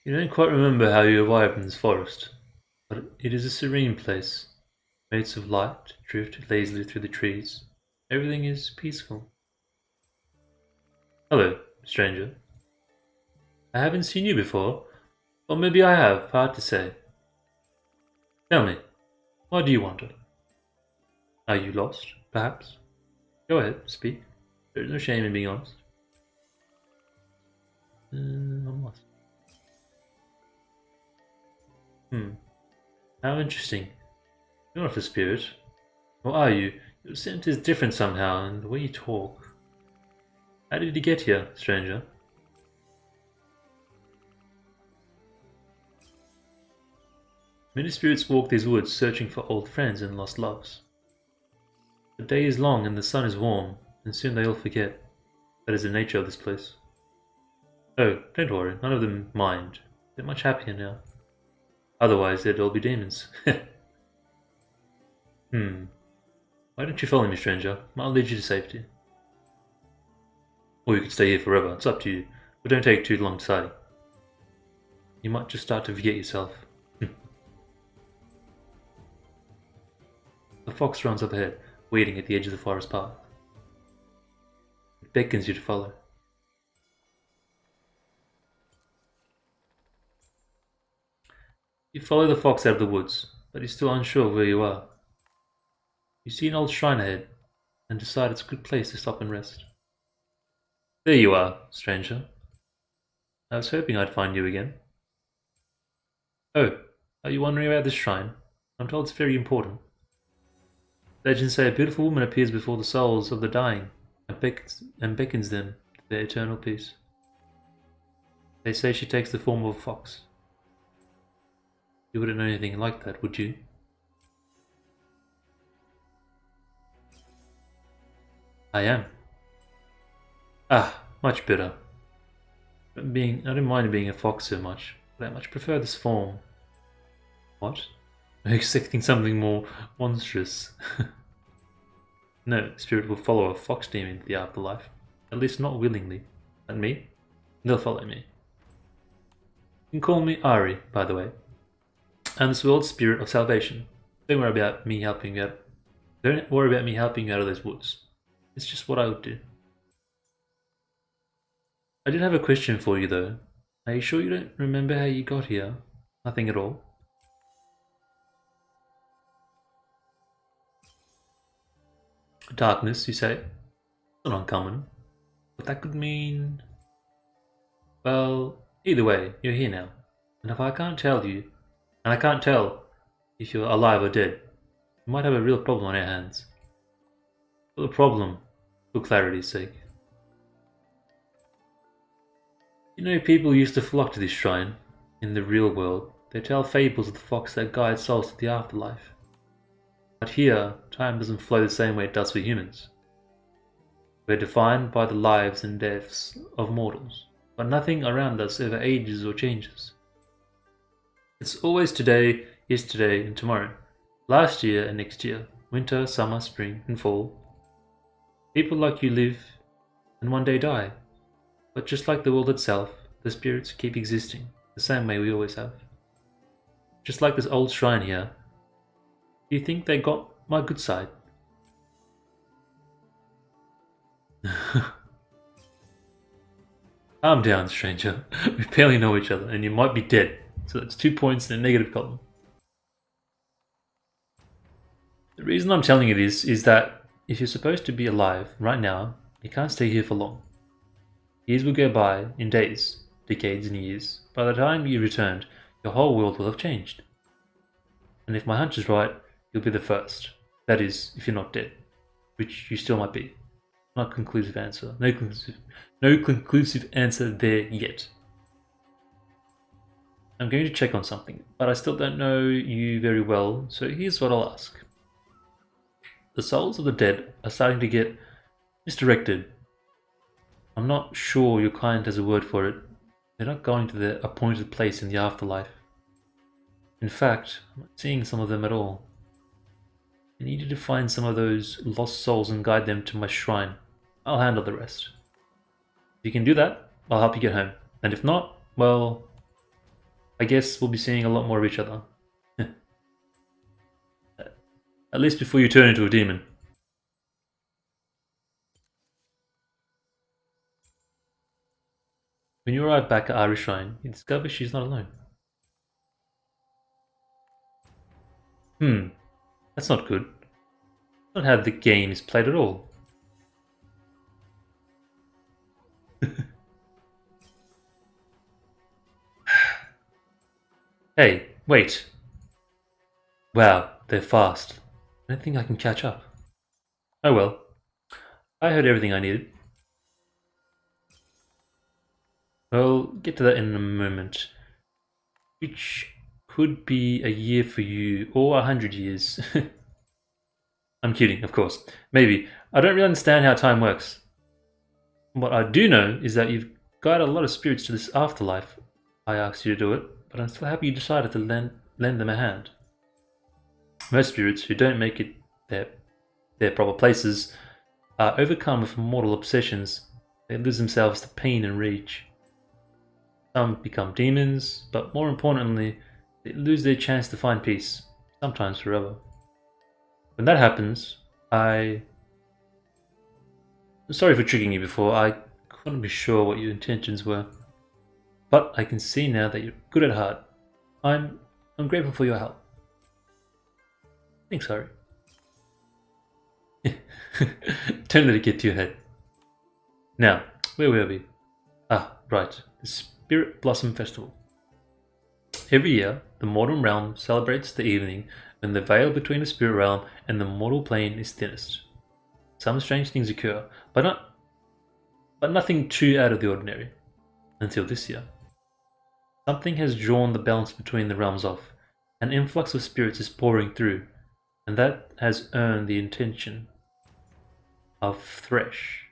You don't quite remember how you arrived in this forest, but it is a serene place. Motes of light drift lazily through the trees. Everything is peaceful. Hello, stranger. I haven't seen you before, or maybe I have, hard to say. Tell me, why do you wander? Are you lost, perhaps? Go ahead, speak. There is no shame in being honest. I'm lost. Hmm, how interesting. You're not a spirit. Or are you? Your scent is different somehow, and the way you talk. How did you get here, stranger? Many spirits walk these woods searching for old friends and lost loves. The day is long and the sun is warm, and soon they all forget. That is the nature of this place. Oh, don't worry, none of them mind. They're much happier now. Otherwise, they'd all be demons. Hmm. Why don't you follow me, stranger? I'll lead you to safety. Or you could stay here forever, it's up to you. But don't take too long deciding. You might just start to forget yourself. The fox runs up ahead, waiting at the edge of the forest path. It beckons you to follow. You follow the fox out of the woods, but you're still unsure of where you are. You see an old shrine ahead, and decide it's a good place to stop and rest. There you are, stranger. I was hoping I'd find you again. Oh, are you wondering about this shrine? I'm told it's very important. Legends say a beautiful woman appears before the souls of the dying and beckons them to their eternal peace. They say she takes the form of a fox. You wouldn't know anything like that, would you? I am. Ah, much better. I don't mind being a fox so much, but I much prefer this form. What? Are you expecting something more monstrous? No, the spirit will follow a fox demon into the afterlife. At least not willingly. And me? They'll follow me. You can call me Ahri, by the way. I'm this world's spirit of salvation. Don't worry about me helping you out. Don't worry about me helping you out of those woods. It's just what I would do. I did have a question for you though. Are you sure you don't remember how you got here? Nothing at all? Darkness, you say? Not uncommon. But that could mean... Well, either way, you're here now. And if I can't tell you, and I can't tell if you're alive or dead, we might have a real problem on our hands. But the problem, for clarity's sake. You know, people used to flock to this shrine. In the real world, they tell fables of the fox that guides souls to the afterlife. But here, time doesn't flow the same way it does for humans. We're defined by the lives and deaths of mortals, but nothing around us ever ages or changes. It's always today, yesterday, and tomorrow. Last year and next year. Winter, summer, spring, and fall. People like you live and one day die. But just like the world itself, the spirits keep existing, the same way we always have. Just like this old shrine here. Do you think they got my good side? Calm down, stranger. We barely know each other, and you might be dead. So that's 2 points in a negative column. The reason I'm telling you this is that if you're supposed to be alive right now, you can't stay here for long. Years will go by in days, decades and years. By the time you returned, your whole world will have changed. And if my hunch is right, you'll be the first. That is, if you're not dead, which you still might be. Not a conclusive answer. No conclusive answer there yet. I'm going to check on something, but I still don't know you very well, so here's what I'll ask. The souls of the dead are starting to get misdirected. I'm not sure your kind has a word for it. They're not going to their appointed place in the afterlife. In fact, I'm not seeing some of them at all. I need you to find some of those lost souls and guide them to my shrine. I'll handle the rest. If you can do that, I'll help you get home. And if not, well, I guess we'll be seeing a lot more of each other. At least before you turn into a demon. When you arrive back at Ahri Shrine, you discover she's not alone. That's not good. Not how the game is played at all. Hey, wait. Wow, they're fast. I don't think I can catch up. Oh well. I heard everything I needed. I'll get to that in a moment. Which could be a year for you, or 100 years. I'm kidding, of course. Maybe. I don't really understand how time works. What I do know is that you've guided a lot of spirits to this afterlife. I asked you to do it, but I'm still happy you decided to lend them a hand. Most spirits who don't make it their proper places are overcome with mortal obsessions. They lose themselves to pain and rage. Some become demons, but more importantly, they lose their chance to find peace, sometimes forever. When that happens, I'm sorry for tricking you before. I couldn't be sure what your intentions were. But I can see now that you're good at heart. I'm grateful for your help. Thanks, Harry. Don't let it get to your head. Now, where were we? Ah, right. The Spirit Blossom Festival. Every year, the mortal realm celebrates the evening when the veil between the spirit realm and the mortal plane is thinnest. Some strange things occur, but nothing too out of the ordinary. Until this year. Something has drawn the balance between the realms off. An influx of spirits is pouring through, and that has earned the attention of Thresh.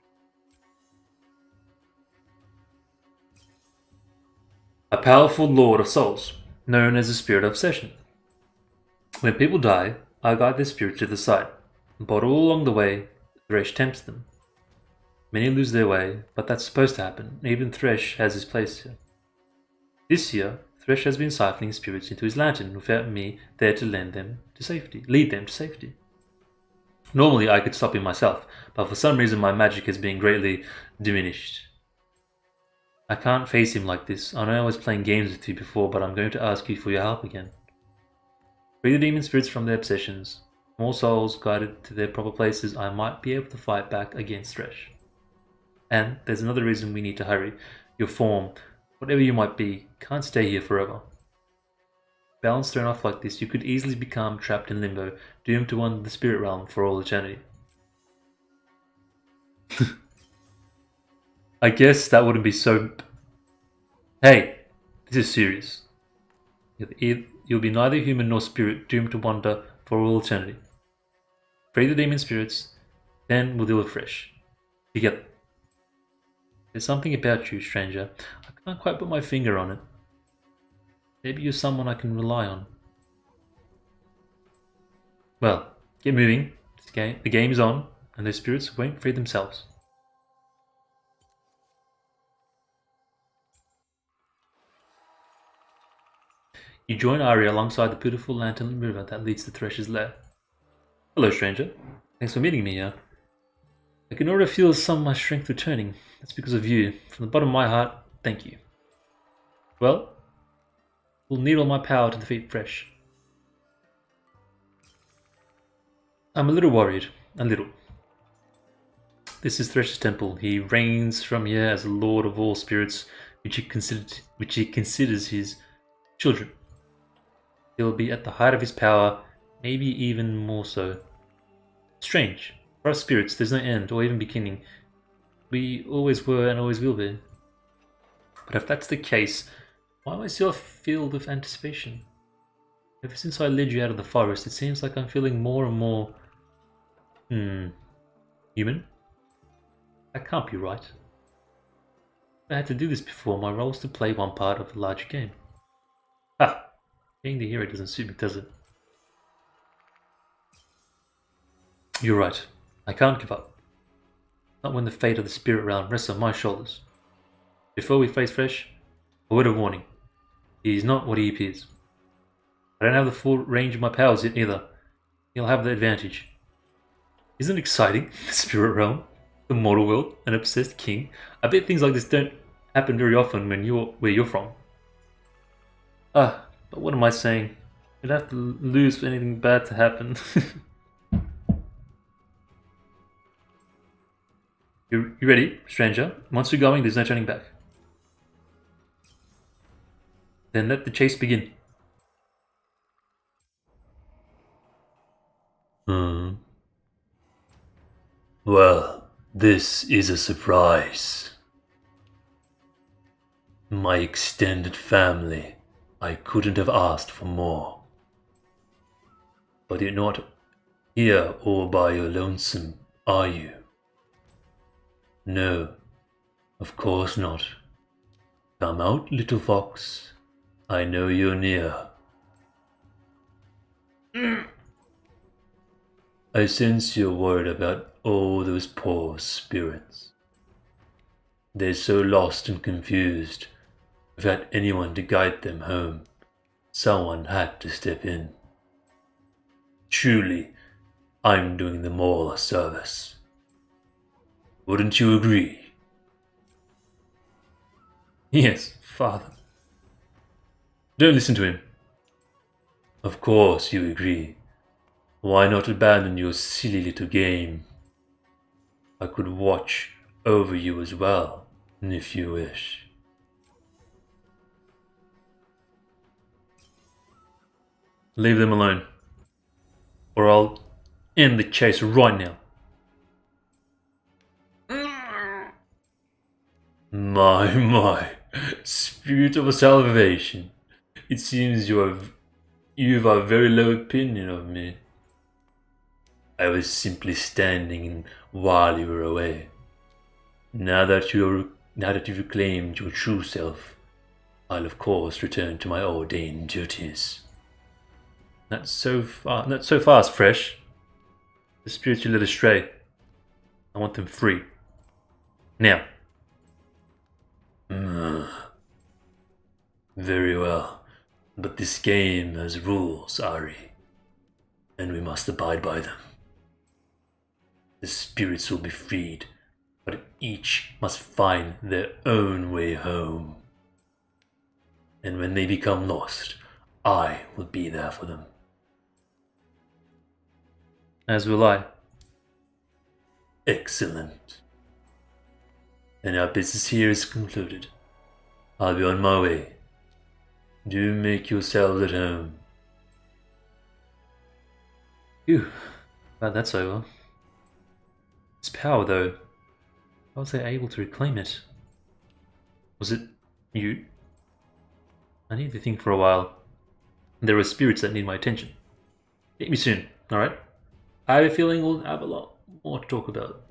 A powerful lord of souls, known as the Spirit of Obsession. When people die, I guide their spirit to the side, but all along the way, Thresh tempts them. Many lose their way, but that's supposed to happen. Even Thresh has his place here. This year, Thresh has been siphoning spirits into his lantern without me there to lead them to safety. Normally I could stop him myself, but for some reason my magic has been greatly diminished. I can't face him like this. I know I was playing games with you before, but I'm going to ask you for your help again. Free the demon spirits from their obsessions. More souls guided to their proper places, I might be able to fight back against Thresh. And there's another reason we need to hurry. Your form, whatever you might be, can't stay here forever. Balance thrown off like this, you could easily become trapped in limbo, doomed to wander the spirit realm for all eternity. I guess that wouldn't be so... Hey, this is serious. You'll be neither human nor spirit, doomed to wander for all eternity. Free the demon spirits, then we'll deal with Thresh. Together. There's something about you, stranger. I can't quite put my finger on it. Maybe you're someone I can rely on. Well, get moving. The game is on, and those spirits won't free themselves. You join Ahri alongside the beautiful lantern river that leads to Thresh's lair. Hello, stranger. Thanks for meeting me here. I can already feel some of my strength returning. That's because of you. From the bottom of my heart, thank you. Well, we'll need all my power to defeat Thresh. I'm a little worried. A little. This is Thresh's temple. He reigns from here as Lord of all spirits, which he considers his children. He'll be at the height of his power, maybe even more so. Strange. For us spirits, there's no end or even beginning. We always were and always will be. But if that's the case, why am I still filled with anticipation? Ever since I led you out of the forest, it seems like I'm feeling more and more... human? That can't be right. I had to do this before. My role is to play one part of a larger game. Ah! Being the hero doesn't suit me, does it? You're right. I can't give up. Not when the fate of the spirit realm rests on my shoulders. Before we face Thresh, a word of warning. He's not what he appears. I don't have the full range of my powers yet either. He'll have the advantage. Isn't it exciting? The spirit realm, the mortal world, an obsessed king. I bet things like this don't happen very often when you're where you're from. But what am I saying? You'd have to lose for anything bad to happen. You ready, stranger? Once you're going, there's no turning back. Then let the chase begin. Well, this is a surprise. My extended family. I couldn't have asked for more. But you're not here all by your lonesome, are you? No, of course not. Come out, little fox. I know you're near. I sense you're worried about all those poor spirits. They're so lost and confused. Without anyone to guide them home, someone had to step in. Truly, I'm doing them all a service. Wouldn't you agree? Yes, father. Don't listen to him. Of course you agree. Why not abandon your silly little game? I could watch over you as well, if you wish. Leave them alone. Or I'll end the chase right now. My, spirit of salvation. It seems you've a very low opinion of me. I was simply standing in while you were away. Now that you've reclaimed your true self, I'll of course return to my ordained duties. Not so fast, Fresh. The spirits you led astray. I want them free. Now. Very well, but this game has rules, Ahri, and we must abide by them. The spirits will be freed, but each must find their own way home. And when they become lost, I will be there for them. As will I. Excellent. And our business here is concluded. I'll be on my way. Do make yourselves at home. Phew. Glad that's over. This power, though. How was I able to reclaim it? Was it you? I need to think for a while. There are spirits that need my attention. Meet me soon, alright? I have a feeling we'll have a lot more to talk about.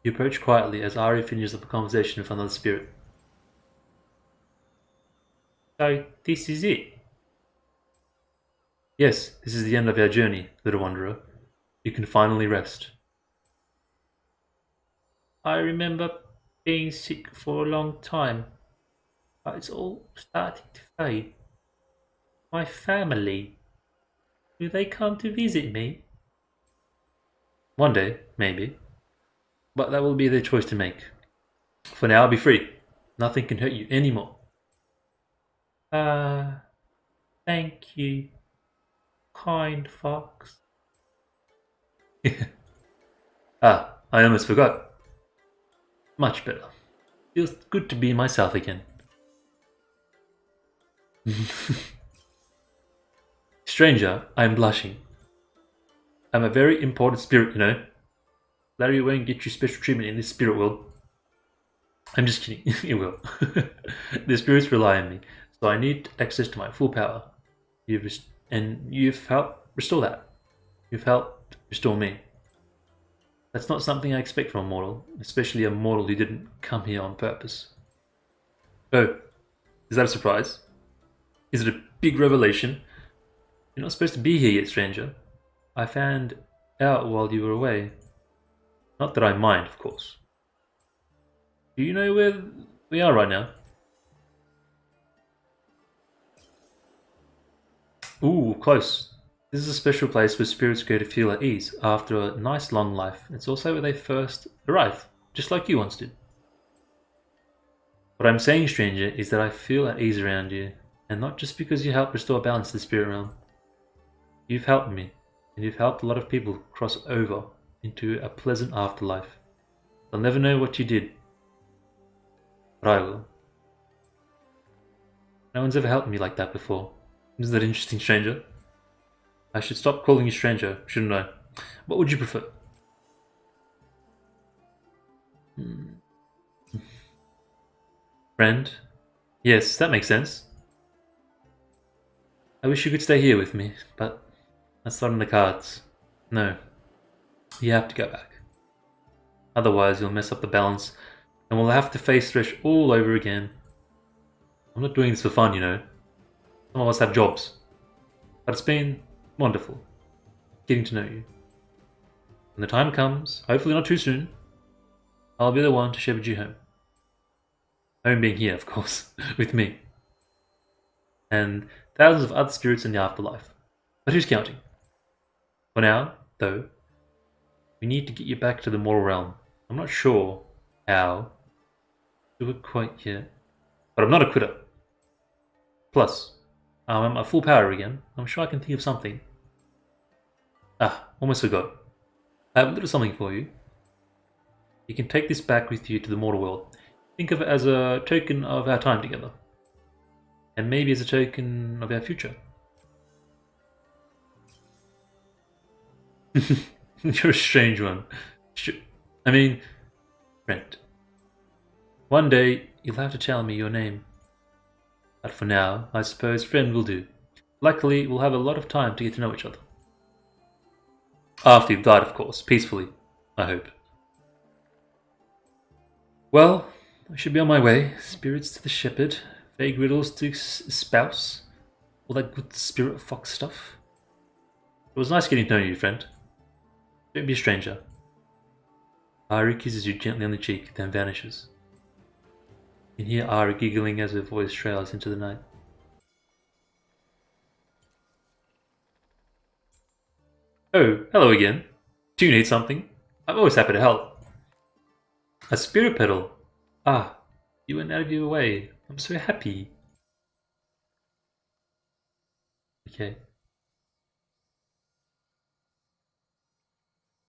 You approach quietly as Ahri finishes up a conversation with another spirit. So, this is it? Yes, this is the end of our journey, little wanderer. You can finally rest. I remember being sick for a long time, but it's all starting to fade. My family, do they come to visit me? One day, maybe. But that will be their choice to make. For now, I'll be free. Nothing can hurt you anymore. Thank you, kind fox. I almost forgot. Much better. Feels good to be myself again. Stranger, I'm blushing. I'm a very important spirit, you know. Larry won't get you special treatment in this spirit world. I'm just kidding, it will. The spirits rely on me, so I need access to my full power. You've helped restore that. You've helped restore me. That's not something I expect from a mortal, especially a mortal who didn't come here on purpose. Oh, is that a surprise? Is it a big revelation? You're not supposed to be here yet, stranger. I found out while you were away. Not that I mind, of course. Do you know where we are right now? Ooh, close. This is a special place where spirits go to feel at ease after a nice long life. It's also where they first arrive, just like you once did. What I'm saying, stranger, is that I feel at ease around you, and not just because you help restore balance to the spirit realm. You've helped me, and you've helped a lot of people cross over into a pleasant afterlife. They'll never know what you did, but I will. No one's ever helped me like that before. Isn't that interesting, stranger? I should stop calling you stranger, shouldn't I? What would you prefer? Friend? Yes, that makes sense. I wish you could stay here with me, but that's not in the cards. No, you have to go back. Otherwise, you'll mess up the balance, and we'll have to face Thresh all over again. I'm not doing this for fun, you know. Some of us have jobs. But it's been wonderful getting to know you. When the time comes, hopefully not too soon, I'll be the one to shepherd you home. Home being here, of course, with me. And thousands of other spirits in the afterlife. But who's counting? For now, though, we need to get you back to the mortal realm. I'm not sure how to do it quite yet, but I'm not a quitter. Plus, I'm at full power again. I'm sure I can think of something. Ah, almost forgot. I have a little something for you. You can take this back with you to the mortal world. Think of it as a token of our time together. And maybe as a token of our future. You're a strange one. I mean, friend. One day, you'll have to tell me your name. But for now, I suppose friend will do. Luckily, we'll have a lot of time to get to know each other. After you've died, of course. Peacefully, I hope. Well, I should be on my way. Spirits to the shepherd, vague riddles to spouse, all that good spirit fox stuff. It was nice getting to know you, friend. Don't be a stranger. Ahri kisses you gently on the cheek, then vanishes. You can hear Ahri giggling as her voice trails into the night. Oh, hello again. Do you need something? I'm always happy to help. A spirit pedal. Ah, you went out of your way. I'm so happy. Okay.